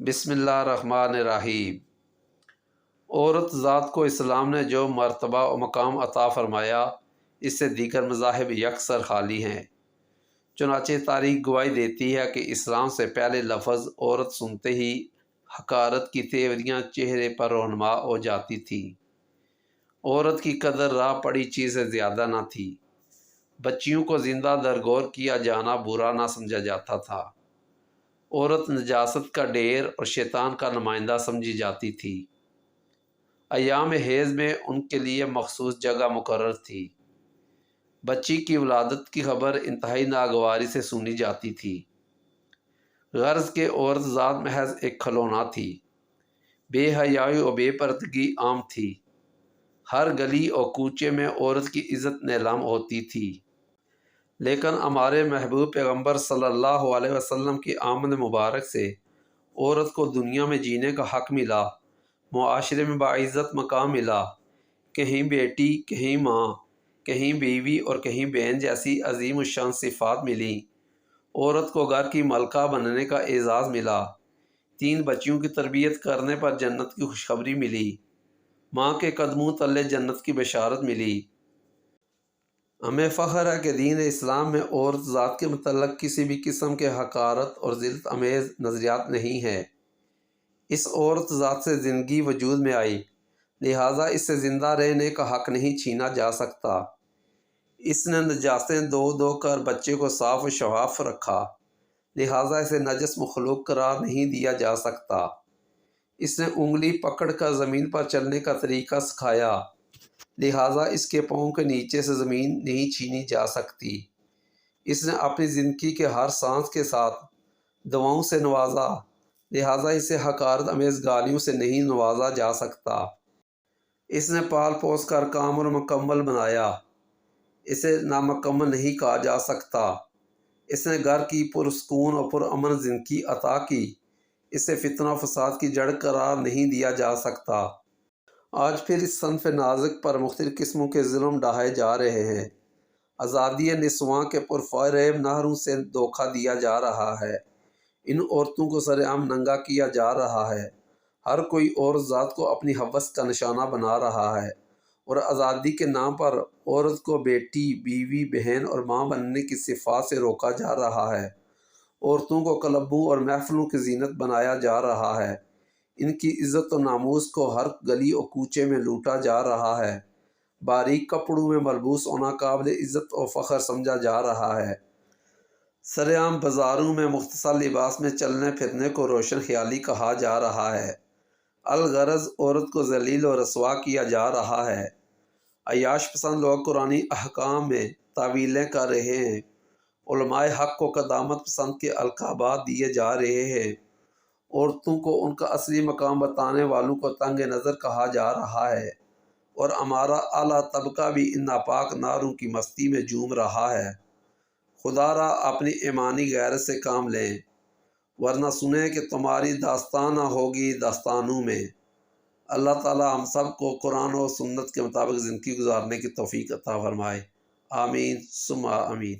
بسم اللہ الرحمن الرحیم۔ عورت ذات کو اسلام نے جو مرتبہ و مقام عطا فرمایا، اس سے دیگر مذاہب یکسر خالی ہیں۔ چنانچہ تاریخ گواہی دیتی ہے کہ اسلام سے پہلے لفظ عورت سنتے ہی حقارت کی تیوریاں چہرے پر رونما ہو جاتی تھیں۔ عورت کی قدر راہ پڑی چیز سے زیادہ نہ تھی۔ بچیوں کو زندہ درگور کیا جانا برا نہ سمجھا جاتا تھا۔ عورت نجاست کا ڈھیر اور شیطان کا نمائندہ سمجھی جاتی تھی۔ ایام حیض میں ان کے لیے مخصوص جگہ مقرر تھی۔ بچی کی ولادت کی خبر انتہائی ناگواری سے سنی جاتی تھی۔ غرض کہ عورت ذات محض ایک کھلونا تھی۔ بے حیائی اور بے پردگی عام تھی۔ ہر گلی اور کوچے میں عورت کی عزت نیلام ہوتی تھی۔ لیکن ہمارے محبوب پیغمبر صلی اللہ علیہ وسلم کی آمد مبارک سے عورت کو دنیا میں جینے کا حق ملا، معاشرے میں باعزت مقام ملا۔ کہیں بیٹی، کہیں ماں، کہیں بیوی اور کہیں بہن جیسی عظیم الشان صفات ملیں۔ عورت کو گھر کی ملکہ بننے کا اعزاز ملا۔ 3 بچیوں کی تربیت کرنے پر جنت کی خوشخبری ملی۔ ماں کے قدموں تلے جنت کی بشارت ملی۔ ہمیں فخر ہے کہ دین اسلام میں عورت ذات کے متعلق کسی بھی قسم کے حقارت اور ذلت آمیز نظریات نہیں ہیں۔ اس عورت ذات سے زندگی وجود میں آئی، لہٰذا اس سے زندہ رہنے کا حق نہیں چھینا جا سکتا۔ اس نے نجاستیں دھو دھو کر بچے کو صاف و شفاف رکھا، لہٰذا اسے نجس مخلوق قرار نہیں دیا جا سکتا۔ اس نے انگلی پکڑ کر زمین پر چلنے کا طریقہ سکھایا، لہٰذا اس کے پاؤں کے نیچے سے زمین نہیں چھینی جا سکتی۔ اس نے اپنی زندگی کے ہر سانس کے ساتھ دعاؤں سے نوازا، لہٰذا اسے حقارت آمیز گالیوں سے نہیں نوازا جا سکتا۔ اس نے پال پوس کر کامل و مکمل بنایا، اسے نامکمل نہیں کہا جا سکتا۔ اس نے گھر کی پرسکون اور پرامن زندگی عطا کی، اسے فتنہ و فساد کی جڑ قرار نہیں دیا جا سکتا۔ آج پھر اس صنف نازک پر مختلف قسموں کے ظلم ڈھائے جا رہے ہیں۔ آزادی نسواں کے پرفریب نہروں سے دھوکہ دیا جا رہا ہے۔ ان عورتوں کو سر عام ننگا کیا جا رہا ہے۔ ہر کوئی عورت ذات کو اپنی ہوس کا نشانہ بنا رہا ہے، اور آزادی کے نام پر عورت کو بیٹی، بیوی، بہن اور ماں بننے کی صفات سے روکا جا رہا ہے۔ عورتوں کو کلبوں اور محفلوں کی زینت بنایا جا رہا ہے۔ ان کی عزت و ناموس کو ہر گلی اور کوچے میں لوٹا جا رہا ہے۔ باریک کپڑوں میں ملبوس ہونا قابل عزت و فخر سمجھا جا رہا ہے۔ سر عام بازاروں میں مختصر لباس میں چلنے پھرنے کو روشن خیالی کہا جا رہا ہے۔ الغرض عورت کو ذلیل و رسوا کیا جا رہا ہے۔ عیاش پسند لوگ قرآنی احکام میں تعویلیں کر رہے ہیں۔ علماء حق کو قدامت پسند کے القابات دیے جا رہے ہیں۔ عورتوں کو ان کا اصلی مقام بتانے والوں کو تنگ نظر کہا جا رہا ہے، اور ہمارا اعلیٰ طبقہ بھی ان ناپاک نعروں کی مستی میں جھوم رہا ہے۔ خدا را اپنی ایمانی غیرت سے کام لیں، ورنہ سنیں کہ تمہاری داستان نہ ہوگی داستانوں میں۔ اللہ تعالیٰ ہم سب کو قرآن و سنت کے مطابق زندگی گزارنے کی توفیق عطا فرمائے۔ آمین ثم آمین۔